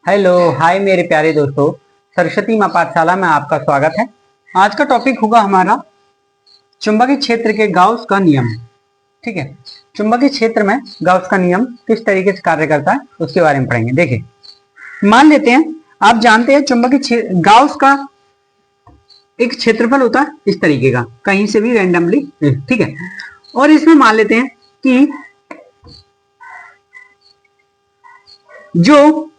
Hello hi मेरे प्यारे दोस्तों, सरस्वती माँ पाठशाला में आपका स्वागत है। आज का टॉपिक होगा हमारा चुंबकीय क्षेत्र के गाउस का नियम। ठीक है, चुंबकीय क्षेत्र में गाउस का नियम किस तरीके से कार्य करता है उसके बारे में पढ़ेंगे। देखिए, मान लेते हैं आप जानते हैं चुंबकीय गाउस का एक क्षेत्रफल होता है इस तरीके का, कहीं से भी रैंडमली। ठीक है, और इसमें मान लेते हैं कि जो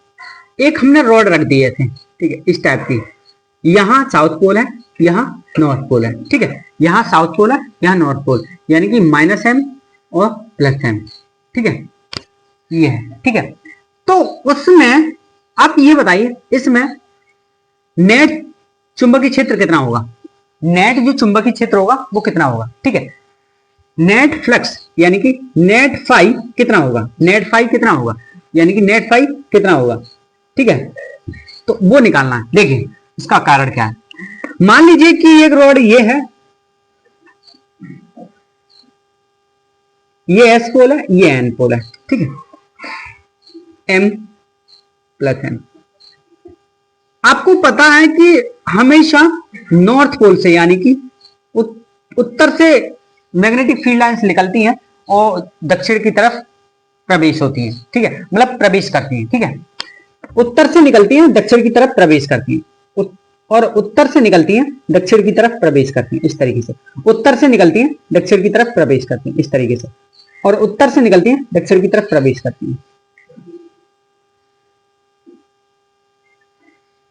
एक हमने रॉड रख दिए थे, ठीक है, इस टाइप की, यहां साउथ पोल है, यहां नॉर्थ पोल है। ठीक है, यहां साउथ पोल है, यहां नॉर्थ पोल, यानी कि -m और +m। ठीक है, ये है। ठीक है, तो उसमें आप ये बताइए, इसमें नेट चुंबकीय क्षेत्र कितना होगा? नेट जो चुंबकीय क्षेत्र होगा वो कितना होगा? ठीक है, नेट फ्लक्स यानी कि नेट फाई कितना होगा? नेट फाई कितना होगा यानी कि नेट फाई कितना होगा? ठीक है, तो वो निकालना है। देखिए इसका कारण क्या है। मान लीजिए कि एक रॉड ये है, ये एस पोल है, ये एन पोल है। ठीक है, m + n। आपको पता है कि हमेशा नॉर्थ पोल से यानी कि उत्तर से मैग्नेटिक फील्ड लाइंस निकलती हैं और दक्षिण की तरफ प्रवेश होती हैं। ठीक है, मतलब प्रवेश करती हैं। ठीक है, उत्तर से निकलती हैं, दक्षिण की तरफ प्रवेश करती हैं, और उत्तर से निकलती हैं, दक्षिण की तरफ प्रवेश करती हैं, इस तरीके से। उत्तर से निकलती हैं, दक्षिण की तरफ प्रवेश करती हैं, इस तरीके से, और उत्तर से निकलती हैं, दक्षिण की तरफ प्रवेश करती हैं।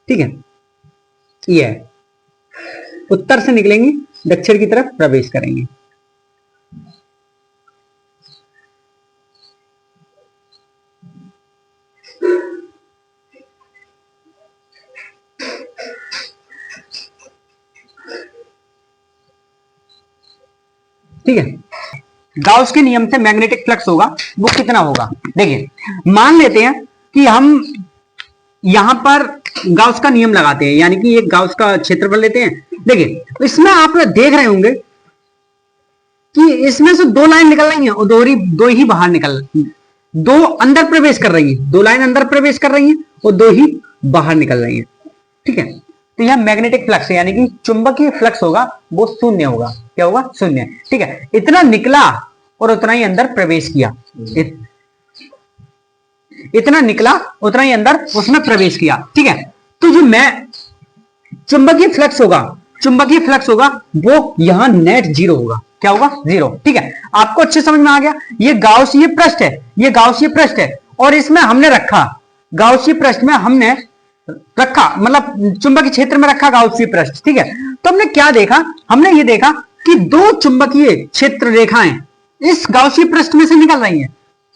ठीक है, ये है, उत्तर से निकलेंगी, दक्षिण की तरफ प्रवेश करेंगे। ठीक है, गाउस के नियम से मैग्नेटिक फ्लक्स होगा वो कितना होगा? देखिए, मान लेते हैं कि हम यहां पर गाउस का नियम लगाते हैं, यानी कि एक गाउस का क्षेत्रफल लेते हैं। देखिए, इसमें आप देख रहे होंगे कि इसमें से दो लाइन निकल रही हैं और दो ही बाहर निकल रही हैं, दो अंदर प्रवेश कर रही हैं, दो लाइन अंदर प्रवेश कर रही हैं और दो ही बाहर निकल रही हैं। ठीक है, तो यह मैग्नेटिक फ्लक्स यानी कि चुंबकीय फ्लक्स होगा वो शून्य होगा। क्या होगा? शून्य। ठीक है, इतना निकला और उतना ही अंदर प्रवेश किया, इतना निकला उतना ही अंदर उसमें प्रवेश किया। ठीक है, तो जो चुंबकीय फ्लक्स होगा वो यहां नेट 0 होगा। क्या होगा? 0। ठीक है, आपको अच्छे समझ में आ गया। ये गाउसीय पृष्ठ है, ये गाउसीय पृष्ठ है, और इसमें हमने रखा, गाउसीय पृष्ठ में हमने रखा, मतलब चुंबकीय क्षेत्र में रखा गाउसीय पृष्ठ। ठीक है, तो हमने क्या देखा? हमने ये देखा कि दो चुंबकीय क्षेत्र रेखाएं इस गाउसीय पृष्ठ में से निकल रही हैं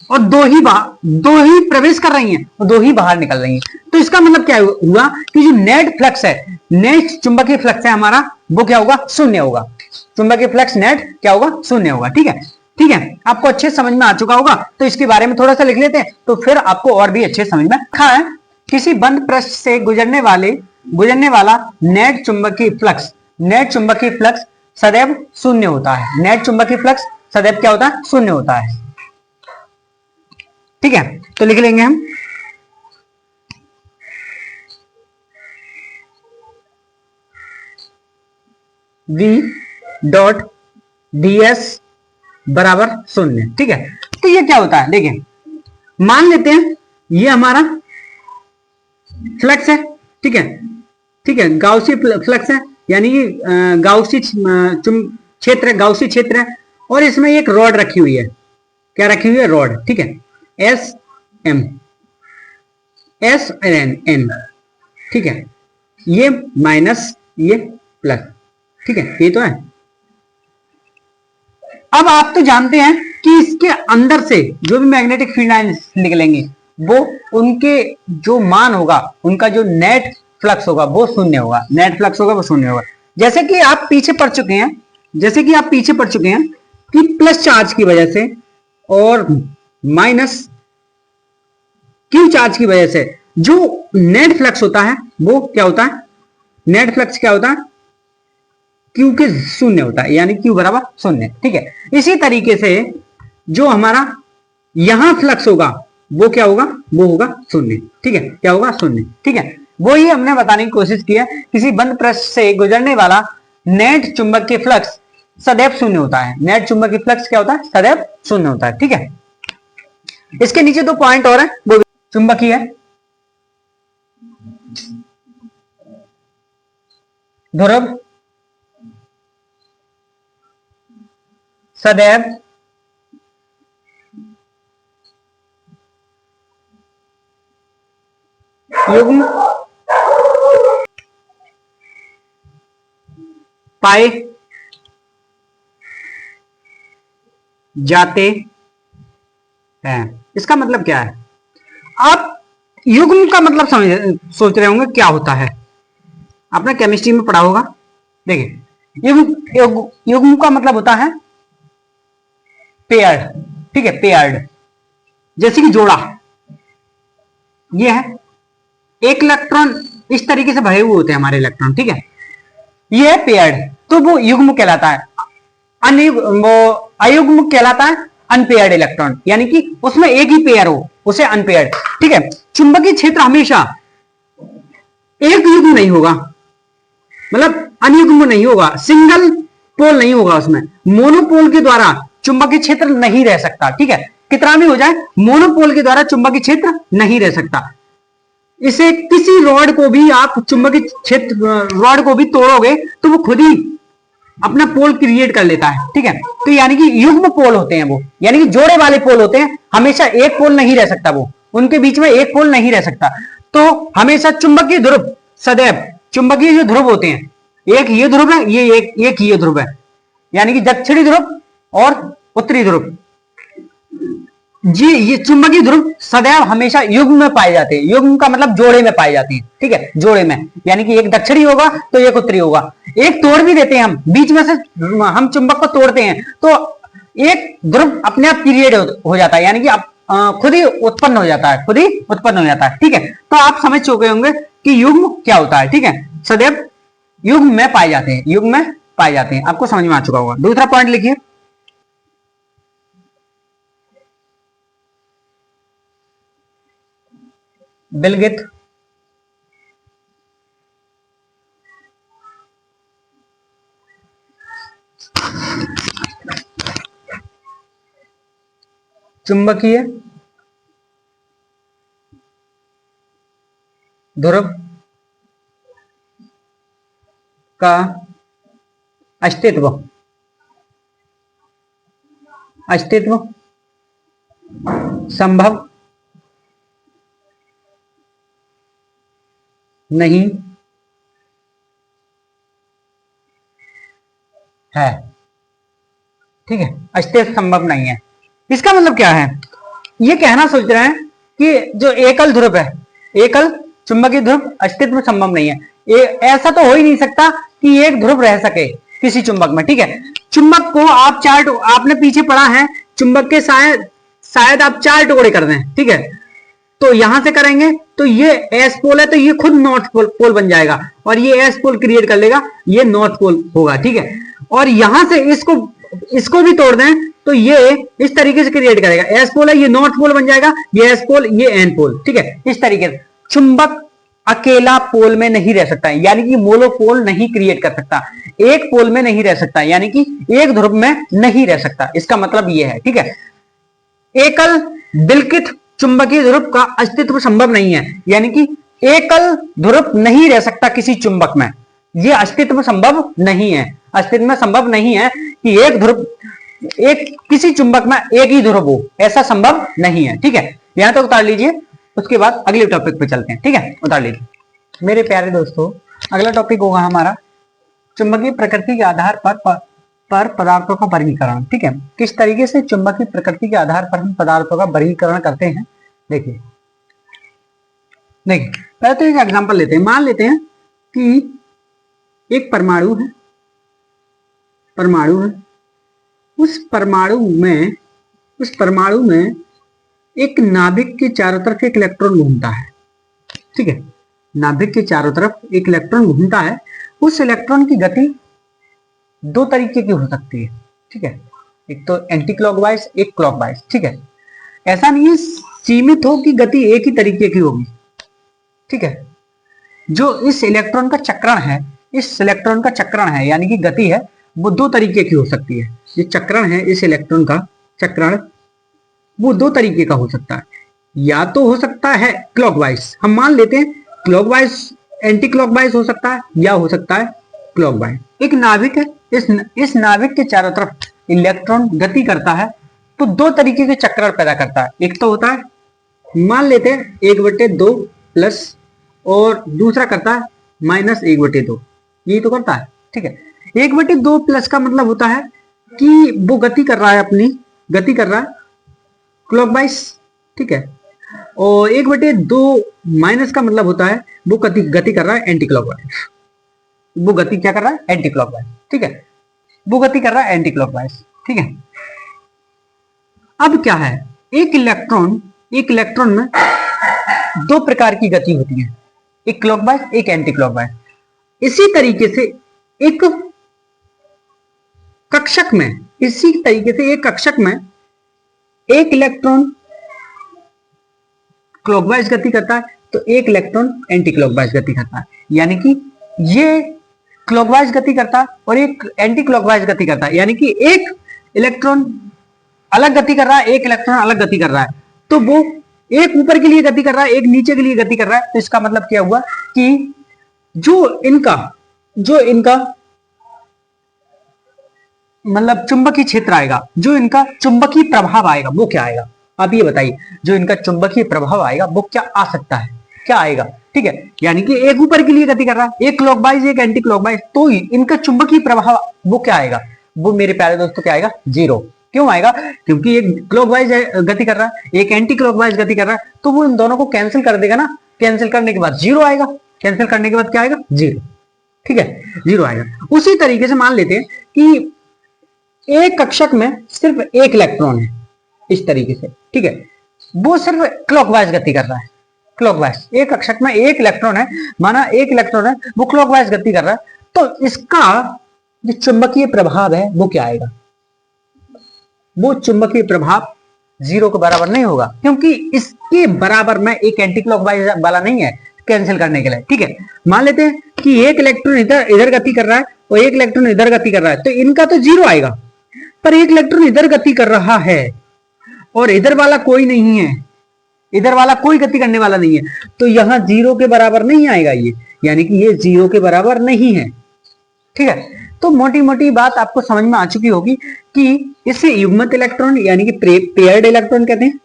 और दो ही प्रवेश कर रही हैं और दो ही बाहर निकल रही हैं। तो इसका मतलब क्या हुआ कि जो नेट फ्लक्स है, नेट चुंबकीय फ्लक्स है हमारा, वो क्या होगा? शून्य होगा। चुंबकीय फ्लक्स नेट क्या होगा? शून्य होगा। ठीक है, ठीक है, आपको अच्छे समझ में आ चुका होगा। तो इसके बारे में थोड़ा सा लिख लेते हैं, तो फिर आपको और भी अच्छे समझ में रखा है। किसी बंद पृष्ठ से गुजरने वाला नेट चुंबकीय फ्लक्स सदैव शून्य होता है। नेट चुंबकीय फ्लक्स सदैव क्या होता है? शून्य होता है। ठीक है, तो लिख लेंगे हम V.ds बराबर 0। ठीक है, तो ये क्या होता है? देखिए, मान लेते हैं ये हमारा फ्लक्स है। ठीक है, ठीक है, गाउसी फ्लक्स है, यानी कि गाउसी क्षेत्र है, गाउसी क्षेत्र है, और इसमें एक रॉड रखी हुई है। क्या रखी हुई है? रॉड। ठीक है, S M, S N N. ठीक है, ये माइनस, ये प्लस। ठीक है, ये तो है। अब आप तो जानते हैं कि इसके अंदर से जो भी मैग्नेटिक फील्ड लाइंस निकलेंगे वो उनके जो मान होगा, उनका जो नेट फ्लक्स होगा वो शून्य होगा। नेट फ्लक्स होगा वो शून्य होगा। जैसे कि आप पीछे पढ़ चुके हैं कि प्लस चार्ज की वजह से और माइनस क्यू चार्ज की वजह से जो नेट फ्लक्स होता है वो क्या होता है? नेट फ्लक्स क्या होता है? क्यू के शून्य होता है, यानी क्यू बराबर 0। ठीक है, इसी तरीके से जो हमारा यहां फ्लक्स होगा वो क्या होगा, वो होगा शून्य। ठीक है, क्या होगा, शून्य। ठीक है, वो ही हमने बताने की कोशिश की है। किसी बंद पृष्ठ से गुजरने वाला नेट चुंबकीय फ्लक्स सदैव शून्य होता है। नेट चुंबकीय फ्लक्स क्या होता है, सदैव शून्य होता है। ठीक है, इसके नीचे 2 पॉइंट और है, वो चुंबकीय ध्रुव सदैव युग्म पाए जाते हैं। इसका मतलब क्या है, आप युग्म का मतलब सोच रहे होंगे क्या होता है, आपने केमिस्ट्री में पढ़ा होगा। देखिए, युग्म का मतलब होता है पेयर्ड। ठीक है, पेयर्ड, जैसे कि जोड़ा, ये है एक इलेक्ट्रॉन, इस तरीके से भरे हुए होते हैं हमारे इलेक्ट्रॉन। ठीक है, ये है पेयर्ड, तो वो युग्म कहलाता है। वो अयुग्म कहलाता है अनपेयर्ड इलेक्ट्रॉन, यानी कि उसमें एक ही पेयर हो, उसे अनपेयर्ड। ठीक है, चुंबकीय क्षेत्र हमेशा एक युग्म नहीं होगा, मतलब अनयुग्म नहीं होगा, सिंगल पोल नहीं होगा, उसमें मोनोपोल के द्वारा चुंबकीय क्षेत्र नहीं रह सकता। ठीक है, कितना भी हो जाए, मोनोपोल के द्वारा चुंबकीय क्षेत्र नहीं रह सकता। इसे किसी रॉड को भी आप चुंबकीय क्षेत्र रॉड को भी तोड़ोगे तो वो खुद ही अपना पोल क्रिएट कर लेता है। ठीक है, तो यानी कि युग्म पोल होते हैं वो, यानी कि जोड़े वाले पोल होते हैं, हमेशा एक पोल नहीं रह सकता, वो उनके बीच में एक पोल नहीं रह सकता। तो हमेशा चुंबकीय ध्रुव सदैव, चुंबकीय जो ध्रुव होते हैं, एक ये ध्रुव है, ये एक ये ध्रुव है, यानी कि दक्षिणी ध्रुव और उत्तरी ध्रुव जी, ये चुंबकीय ध्रुव सदैव हमेशा युग्म में पाए जाते हैं। युग्म का मतलब जोड़े में पाए जाते हैं। ठीक है, जोड़े में, यानी कि एक दक्षिणी होगा तो एक उत्तरी होगा। एक तोड़ भी देते हैं हम, बीच में से हम चुंबक को तोड़ते हैं तो एक ध्रुव अपने आप क्रिएट हो जाता है, यानी कि खुद ही उत्पन्न हो जाता है, खुद ही उत्पन्न हो जाता है। ठीक है, तो आप समझ चुके होंगे कि युग्म क्या होता है। ठीक है, सदैव युग्म में पाए जाते हैं, युग्म में पाए जाते हैं, आपको समझ में आ चुका होगा। दूसरा पॉइंट लिखिए, बिलगित चुंबकीय ध्रुव का अस्तित्व संभव नहीं है। ठीक है, अस्तित्व संभव नहीं है, इसका मतलब क्या है, ये कहना सोच रहे हैं कि जो एकल ध्रुव है, एकल चुंबकीय ध्रुव अस्तित्व संभव नहीं है। ऐसा तो हो ही नहीं सकता कि एक ध्रुव रह सके किसी चुंबक में। ठीक है, चुंबक को आप आपने पीछे पढ़ा है, चुंबक के शायद आप 4 टुकड़े कर दें। ठीक है, तो यहां से करेंगे तो ये एस पोल है, तो ये खुद नॉर्थ पोल बन जाएगा, और ये एस पोल क्रिएट कर लेगा, ये नॉर्थ पोल होगा। ठीक है, और यहां से इसको भी तोड़ दें तो ये इस तरीके से क्रिएट करेगा, एस पोल है, ये नॉर्थ पोल बन जाएगा, ये एस पोल, ये एन पोल। ठीक है, इस तरीके से चुंबक अकेला पोल में नहीं रह सकता है, यानी कि मोनोपोल नहीं क्रिएट कर सकता, एक पोल में नहीं रह सकता, यानी कि एक ध्रुव में नहीं रह सकता। इसका मतलब ये है। ठीक है, एकल विलकित चुंबकीय ध्रुव का अस्तित्व संभव नहीं है, यानी कि एकल ध्रुव नहीं रह सकता किसी चुंबक में, यह अस्तित्व संभव नहीं है। अस्तित्व में संभव नहीं है कि एक ध्रुव, एक किसी चुंबक में एक ही ध्रुव हो, ऐसा संभव नहीं है। ठीक है, यहां तक उतार लीजिए, उसके बाद अगले टॉपिक पे चलते हैं। ठीक है, उतार लीजिए मेरे प्यारे दोस्तों। अगला टॉपिक होगा हमारा चुंबकीय प्रकृति के आधार पर पदार्थों का वर्गीकरण। ठीक है, किस तरीके से चुंबकीय प्रकृति के आधार पर हम पदार्थों का वर्गीकरण करते हैं। देखिए पहले तो एक एग्जांपल लेते हैं। मान लेते हैं कि एक परमाणु है, उस परमाणु में एक नाभिक के चारों तरफ एक इलेक्ट्रॉन घूमता है। ठीक है, नाभिक के चारों तरफ एक इलेक्ट्रॉन घूमता है। उस इलेक्ट्रॉन की गति 2 तरीके की हो सकती है। ठीक है, एक तो एंटी क्लॉकवाइज, एक क्लॉकवाइज। ठीक है, ऐसा नहीं है सीमित हो कि गति एक ही तरीके की होगी। ठीक है, जो इस इलेक्ट्रॉन का चक्रण है, इस इलेक्ट्रॉन का चक्रण है यानी कि गति है, वो दो तरीके की हो सकती है। ये चक्रण है इस इलेक्ट्रॉन का चक्रण, वो दो तरीके का हो सकता है। या तो हो सकता है क्लॉकवाइज, हम मान लेते हैं क्लॉकवाइज, एंटी क्लॉकवाइज हो सकता है, या हो सकता है क्लॉकवाइज। एक नाभिक है, इस नाभिक के चारों तरफ इलेक्ट्रॉन गति करता है तो दो तरीके के चक्रण पैदा करता है। एक तो होता है, मान लेते हैं 1/2 प्लस, और दूसरा करता है -1/2, यही तो करता है। ठीक है, 1/2 प्लस का मतलब होता है कि वो गति कर रहा है, अपनी गति कर रहा है क्लॉकवाइज। ठीक है, और 1/2 माइनस का मतलब होता है वो गति कर रहा है एंटी क्लॉकवाइज। वो गति क्या कर रहा है? Anti clockwise. ठीक है, वो गति कर रहा है एंटी क्लॉकवाइज। ठीक है, अब क्या है, एक इलेक्ट्रॉन में दो प्रकार की गति होती है, एक क्लॉकवाइज, एक एंटी क्लॉकवाइज। इसी तरीके से एक कक्षक में एक इलेक्ट्रॉन क्लॉकवाइज गति करता है तो एक इलेक्ट्रॉन एंटी क्लॉकवाइज गति करता है। यानी कि ये क्लॉकवाइज गति करता है और एक एंटी क्लॉकवाइज गति करता है, यानी कि एक इलेक्ट्रॉन अलग गति कर रहा है, एक इलेक्ट्रॉन अलग गति कर रहा है। तो वो एक ऊपर के लिए गति कर रहा है, एक नीचे के लिए गति कर रहा है। तो इसका मतलब क्या हुआ कि जो इनका मतलब चुंबकीय क्षेत्र आएगा, जो इनका चुंबकीय प्रभाव आएगा, वो क्या आएगा? आप ये बताइए, जो इनका चुंबकीय प्रभाव आएगा वो क्या आ सकता है, क्या आएगा? ठीक है, यानी कि एक ऊपर के लिए गति कर रहा है, एक क्लॉकवाइज एक एंटी क्लॉकवाइज, तो इनका चुंबकीय प्रभाव वो क्या आएगा? वो मेरे प्यारे दोस्तों क्या आएगा? 0। क्यों आएगा? क्योंकि एक क्लॉकवाइज गति कर रहा है, एक एंटी क्लॉकवाइज गति कर रहा है, तो वो इन दोनों को कैंसिल कर देगा ना। कैंसिल करने के बाद 0 आएगा, कैंसिल करने के बाद क्या आएगा? 0। ठीक है, 0 आएगा। उसी तरीके से मान लेते हैं कि एक कक्षक में सिर्फ एक इलेक्ट्रॉन है, इस तरीके से। ठीक है, वो सिर्फ क्लॉकवाइज गति कर रहा है, क्लॉकवाइज। एक कक्षक में एक इलेक्ट्रॉन है, माना एक इलेक्ट्रॉन है, वो क्लॉकवाइज गति कर रहा है, तो इसका जो चुंबकीय प्रभाव है वो क्या आएगा? वो चुंबकीय प्रभाव 0 के बराबर नहीं होगा, क्योंकि इसके बराबर में एक एंटी क्लॉकवाइज वाला नहीं है कैंसिल करने के लिए। ठीक है, मान लेते हैं कि एक इलेक्ट्रॉन इधर गति कर रहा है और एक इलेक्ट्रॉन इधर गति कर रहा है, तो इनका तो 0 आएगा। पर एक इलेक्ट्रॉन इधर गति कर रहा है और इधर वाला कोई नहीं है, इधर वाला कोई गति करने वाला नहीं है, तो यहां 0 के बराबर नहीं आएगा ये, यानी कि ये 0 के बराबर नहीं है। ठीक है, तो मोटी मोटी बात आपको समझ में आ चुकी होगी कि इसे युग्मत इलेक्ट्रॉन यानी कि पेयर्ड इलेक्ट्रॉन कहते हैं,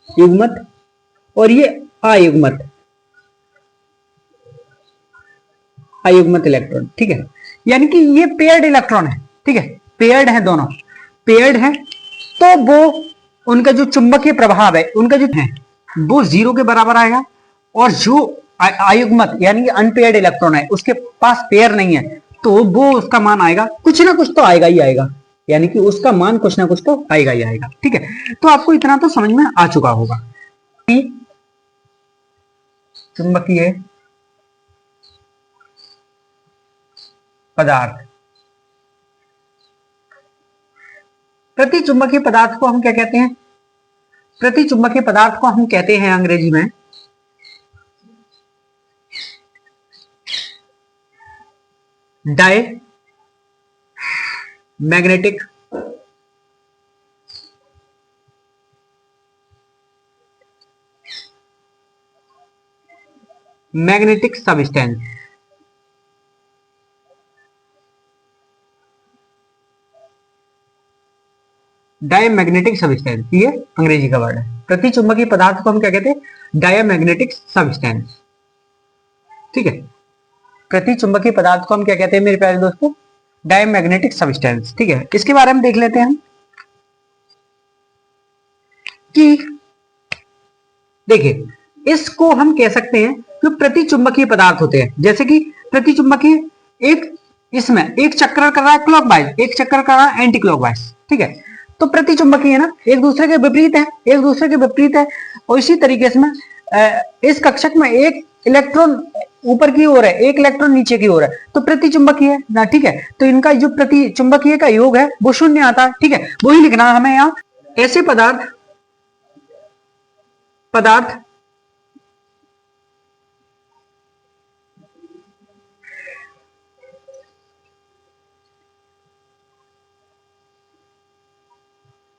युग्मत, और ये अयुग्मत इलेक्ट्रॉन। ठीक है, यानी कि ये पेयर्ड इलेक्ट्रॉन है। ठीक है, पेयर्ड है, दोनों पेयर्ड है, तो वो उनका जो चुंबकीय प्रभाव है, उनका जो है वो 0 के बराबर आएगा। और जो अयुग्मत यानी कि अनपेयर्ड इलेक्ट्रॉन है, उसके पास पेयर नहीं है, तो वो उसका मान आएगा, कुछ ना कुछ तो आएगा ही आएगा, यानी कि उसका मान कुछ ना कुछ तो आएगा ही आएगा। ठीक है, तो आपको इतना तो समझ में आ चुका होगा कि चुंबकीय पदार्थ, प्रति चुंबकीय पदार्थ को हम क्या कहते हैं? प्रति चुंबकीय पदार्थ को हम कहते हैं अंग्रेजी में डायमैग्नेटिक सब्सटेंस। डायमैग्नेटिक सब्सटेंस, ये अंग्रेजी का वर्ड है। प्रति चुंबकीय पदार्थ को हम क्या कहते हैं? Diamagnetic substance. ठीक है, प्रति चुंबकीय पदार्थ को हम क्या कहते हैं मेरे प्यारे दोस्तों? Diamagnetic substance. ठीक है, इसके बारे में देख लेते हैं हम कि देखिए, इसको हम कह सकते हैं जो प्रति चुंबकीय पदार्थ होते हैं, जैसे कि प्रति चुंबकीय इसमें एक चक्कर कर रहा है क्लॉकवाइज, एक चक्कर कर रहा है एंटी क्लॉकवाइज। ठीक है, तो प्रति चुंबकीय है ना, एक दूसरे के विपरीत है, एक दूसरे के विपरीत है। और इसी तरीके से इस कक्षक में एक इलेक्ट्रॉन ऊपर की ओर है, एक इलेक्ट्रॉन नीचे की ओर है, तो प्रति चुंबकीय है ना। ठीक है, तो इनका जो प्रति चुंबकीय का योग है वो 0 आता है। ठीक है, वही लिखना है हमें यहाँ। ऐसे पदार्थ पदार्थ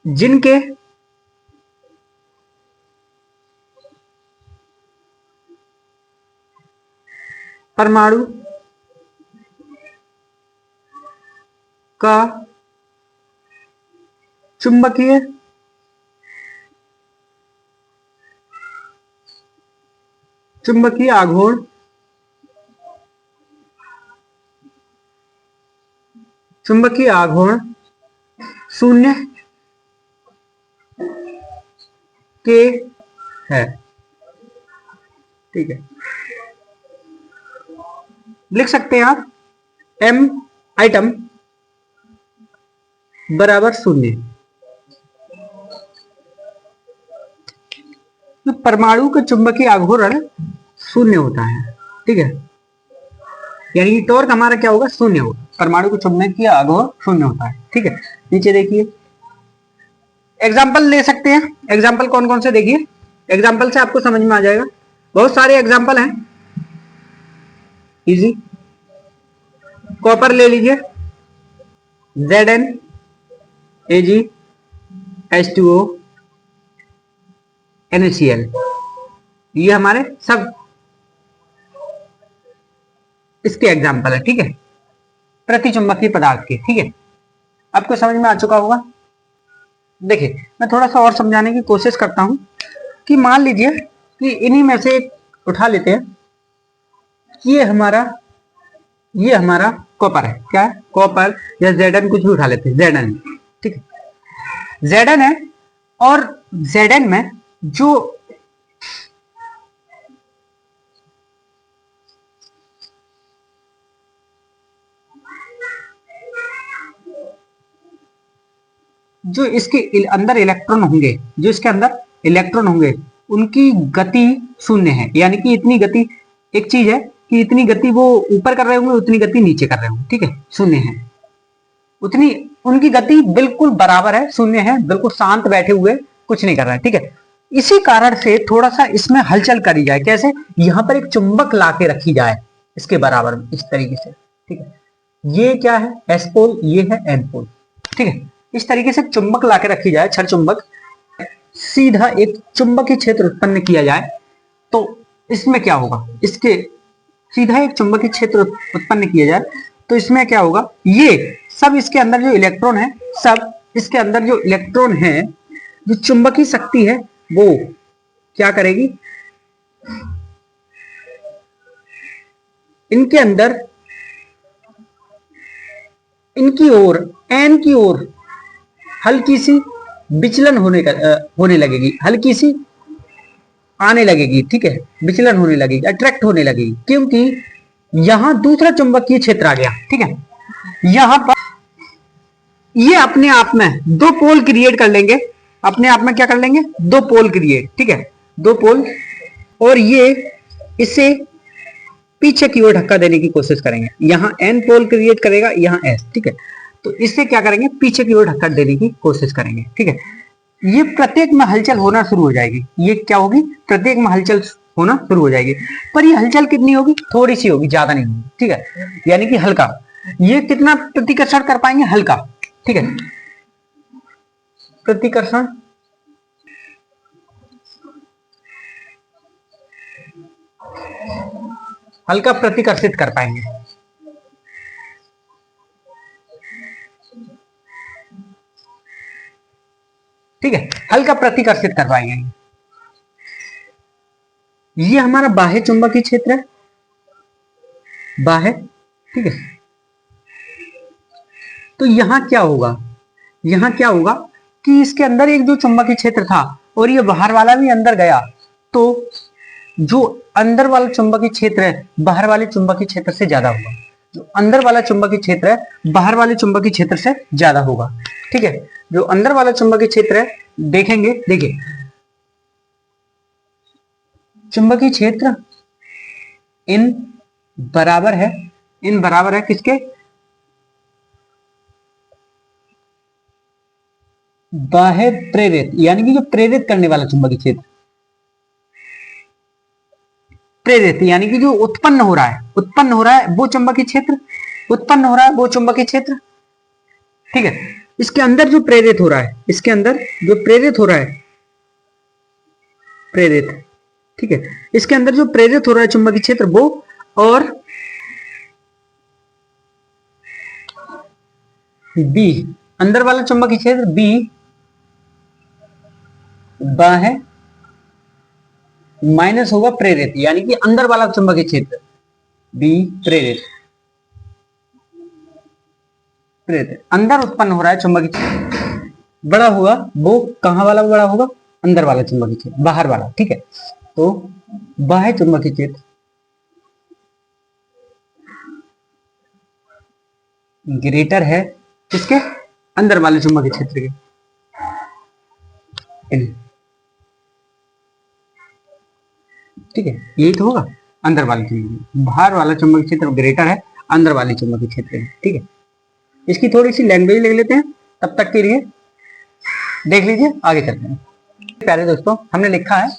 जिनके परमाणु का चुंबकीय चुंबकीय आघूर्ण शून्य के है। ठीक है, लिख सकते हैं आप एम आइटम बराबर शून्य। तो परमाणु का चुंबकीय आघूर्ण शून्य होता है। ठीक है, यानी कि टॉर्क हमारा क्या होगा, शून्य होगा। परमाणु का चुंबकीय आघूर्ण शून्य होता है। ठीक है, नीचे देखिए एग्जाम्पल ले सकते हैं। एग्जाम्पल कौन कौन से, देखिए एग्जाम्पल से आपको समझ में आ जाएगा। बहुत सारे एग्जाम्पल हैं, इजी। कॉपर ले लीजिए, Zn Ag H2O NaCl, ये हमारे सब इसके एग्जाम्पल है। ठीक है, प्रतिचुंबकीय पदार्थ के। ठीक है, आपको समझ में आ चुका होगा। देखिए मैं थोड़ा सा और समझाने की कोशिश करता हूं कि मान लीजिए कि इन्हीं में से एक उठा लेते हैं। ये हमारा कॉपर है। क्या है, कॉपर या Zn, कुछ भी उठा लेते हैं, Zn। ठीक है, Zn है, और Zn में जो इसके अंदर इलेक्ट्रॉन होंगे, उनकी गति शून्य है। यानी कि इतनी गति, एक चीज है कि इतनी गति वो ऊपर कर रहे होंगे, उतनी गति नीचे कर रहे होंगे। ठीक है, शून्य है, उतनी उनकी गति बिल्कुल बराबर है, शून्य है, बिल्कुल शांत बैठे हुए, कुछ नहीं कर रहा है। ठीक है, इसी कारण से थोड़ा सा इसमें हलचल करी जाए। कैसे, यहां पर एक चुंबक ला के रखी जाए इसके बराबर में, इस तरीके से। ठीक है, ये क्या है, एस पोल, ये है एन पोल। ठीक है, इस तरीके से चुंबक ला के रखी जाए, छड़ चुंबक, सीधा एक चुंबकीय क्षेत्र उत्पन्न किया जाए, तो इसमें क्या होगा, इसके सीधा एक चुंबकीय क्षेत्र उत्पन्न किया जाए तो इसमें क्या होगा, ये सब इसके अंदर जो इलेक्ट्रॉन है, सब इसके अंदर जो इलेक्ट्रॉन है, जो चुंबकीय शक्ति है, वो क्या करेगी, इनके अंदर, इनकी ओर, एन की ओर हल्की सी विचलन होने लगेगी, हल्की सी आने लगेगी। ठीक है, विचलन होने लगेगी, अट्रैक्ट होने लगेगी, क्योंकि यहां दूसरा चुंबकीय क्षेत्र आ गया। ठीक है, यहां पर ये अपने आप में दो पोल क्रिएट कर लेंगे, अपने आप में क्या कर लेंगे, दो पोल क्रिएट। ठीक है, दो पोल, और ये इसे पीछे की ओर धक्का देने की कोशिश करेंगे। यहां एन पोल क्रिएट करेगा, यहां एस। ठीक है, तो इससे क्या करेंगे, पीछे की ओर धक्का देने की कोशिश करेंगे। ठीक है, ये प्रत्येक में हलचल होना शुरू हो जाएगी। ये क्या होगी, प्रत्येक में हलचल होना शुरू हो जाएगी, पर ये हलचल कितनी होगी, थोड़ी सी होगी, ज्यादा नहीं होगी। ठीक है, यानी कि हल्का। ये कितना प्रतिकर्षण कर पाएंगे, हल्का। ठीक है, प्रतिकर्षण हल्का प्रतिकर्षित कर पाएंगे। ठीक है, हल्का प्रतिकर्षित कर पाएंगे। ये हमारा बाह्य चुंबकीय क्षेत्र है, बाह्य। ठीक है, तो यहां क्या होगा, यहां क्या होगा कि इसके अंदर एक जो चुंबकीय क्षेत्र था और ये बाहर वाला भी अंदर गया, तो जो अंदर वाला चुंबकीय क्षेत्र है बाहर वाले चुंबकीय क्षेत्र से ज्यादा होगा। जो अंदर वाला चुंबकीय क्षेत्र है बाहर वाले चुंबकीय क्षेत्र से ज्यादा होगा। ठीक है, जो अंदर वाला चुंबकीय क्षेत्र है, देखेंगे, देखिए चुंबकीय क्षेत्र इन बराबर है, इन बराबर है किसके, बाह्य प्रेरित यानी कि जो प्रेरित करने वाला चुंबकीय क्षेत्र, प्रेरित यानी कि जो उत्पन्न हो रहा है, उत्पन्न हो रहा है वो चुंबकीय क्षेत्र, उत्पन्न हो रहा है वो चुंबकीय क्षेत्र। ठीक है, इसके अंदर जो प्रेरित हो रहा है, इसके अंदर जो प्रेरित हो रहा है, प्रेरित, ठीक है, इसके अंदर जो प्रेरित हो रहा है चुंबकीय क्षेत्र वो, और बी अंदर वाला चुंबकीय क्षेत्र, बी बाह्य माइनस होगा प्रेरित, यानी कि अंदर वाला चुंबकीय क्षेत्र बी प्रेरित, प्रेरित अंदर उत्पन्न हो रहा है चुंबकीय क्षेत्र बड़ा होगा, वो कहां वाला बड़ा होगा, अंदर वाला चुंबकीय क्षेत्र, बाहर वाला। ठीक है, तो बाह्य चुंबकीय क्षेत्र ग्रेटर है किसके, अंदर वाले चुंबकीय क्षेत्र के। ठीक है, यही तो होगा, अंदर वाले चुंबकीय, बाहर वाला चुंबकीय क्षेत्र ग्रेटर है अंदर वाले चुंबकीय क्षेत्र के। ठीक है, इसकी थोड़ी सी लैंग्वेज लिख लेते हैं, तब तक के लिए देख लीजिए, आगे चलते हैं। प्यारे दोस्तों, हमने लिखा है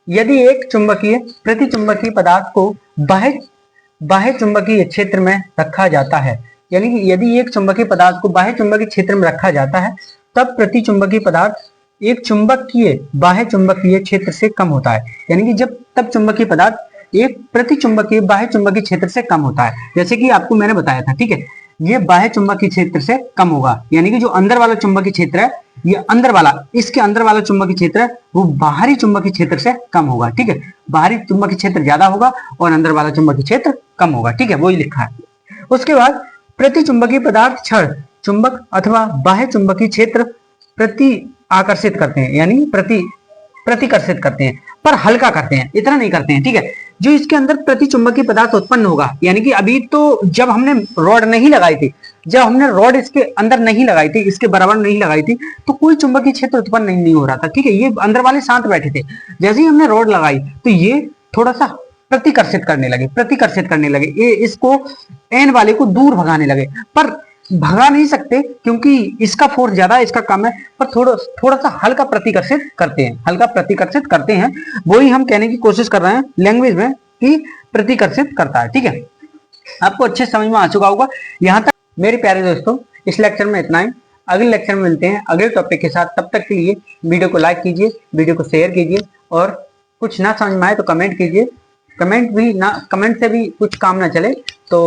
यदि एक चुंबकीय प्रति चुंबकीय पदार्थ को बाह्य चुंबकीय क्षेत्र में रखा जाता है, यानी कि यदि एक चुंबकीय पदार्थ को बाह्य चुंबकीय क्षेत्र में रखा जाता है, तब प्रति चुंबकीय पदार्थ एक चुंबकीय बाह्य चुंबकीय क्षेत्र से कम होता है। यानी कि जब तब चुंबकीय पदार्थ एक प्रति चुंबकीय बाह्य चुंबकीय क्षेत्र से कम होता है, जैसे कि आपको मैंने बताया था। ठीक है, ये बाह्य चुंबकीय क्षेत्र से कम होगा, यानी कि जो अंदर वाला चुंबकीय क्षेत्र है, ये अंदर वाला, इसके अंदर वाला चुंबकीय क्षेत्र है वो बाहरी चुंबकीय क्षेत्र से कम होगा। ठीक है, बाहरी चुंबकीय क्षेत्र ज्यादा होगा और अंदर वाला चुंबकीय क्षेत्र कम होगा। ठीक है, वही लिखा है। उसके बाद प्रति चुंबकीय पदार्थ क्षण चुंबक अथवा बाह्य चुंबकीय क्षेत्र प्रति आकर्षित करते हैं, यानी प्रतिकर्षित करते हैं, पर हल्का करते हैं, इतना नहीं करते हैं। ठीक है, जो इसके अंदर प्रति चुंबकीय पदार्थ उत्पन्न होगा, यानी कि अभी तो जब हमने रॉड नहीं लगाई थी, जब हमने रॉड इसके अंदर नहीं लगाई थी, इसके बराबर नहीं लगाई थी, तो कोई चुंबकीय क्षेत्र उत्पन्न नहीं हो रहा था। ठीक है, ये अंदर वाले शांत बैठे थे। जैसे ही हमने रॉड लगाई तो ये थोड़ा सा प्रतिकर्षित करने लगे, ये इसको एन वाले को दूर भगाने लगे, पर भगा नहीं सकते क्योंकि इसका फोर्स ज्यादा है, इसका कम है, पर थोड़ा सा हल्का प्रतिकर्षित करते हैं, वही हम कहने की कोशिश कर रहे हैं लैंग्वेज में कि प्रतिकर्षित करता है। ठीक है, आपको अच्छे समझ में आ चुका होगा यहाँ तक। मेरे प्यारे दोस्तों, इस लेक्चर में इतना ही, अगले लेक्चर में मिलते हैं अगले टॉपिक के साथ। तब तक के लिए वीडियो को लाइक कीजिए, वीडियो को शेयर कीजिए, और कुछ ना समझ में आए तो कमेंट कीजिए। कमेंट से भी कुछ काम ना चले तो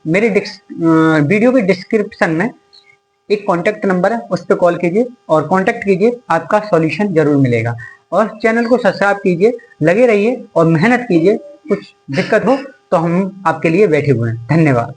मेरे वीडियो के डिस्क्रिप्शन में एक कॉन्टैक्ट नंबर है, उस पर कॉल कीजिए और कॉन्टैक्ट कीजिए, आपका सॉल्यूशन जरूर मिलेगा। और चैनल को सब्सक्राइब कीजिए, लगे रहिए और मेहनत कीजिए। कुछ दिक्कत हो तो हम आपके लिए बैठे हुए हैं। धन्यवाद।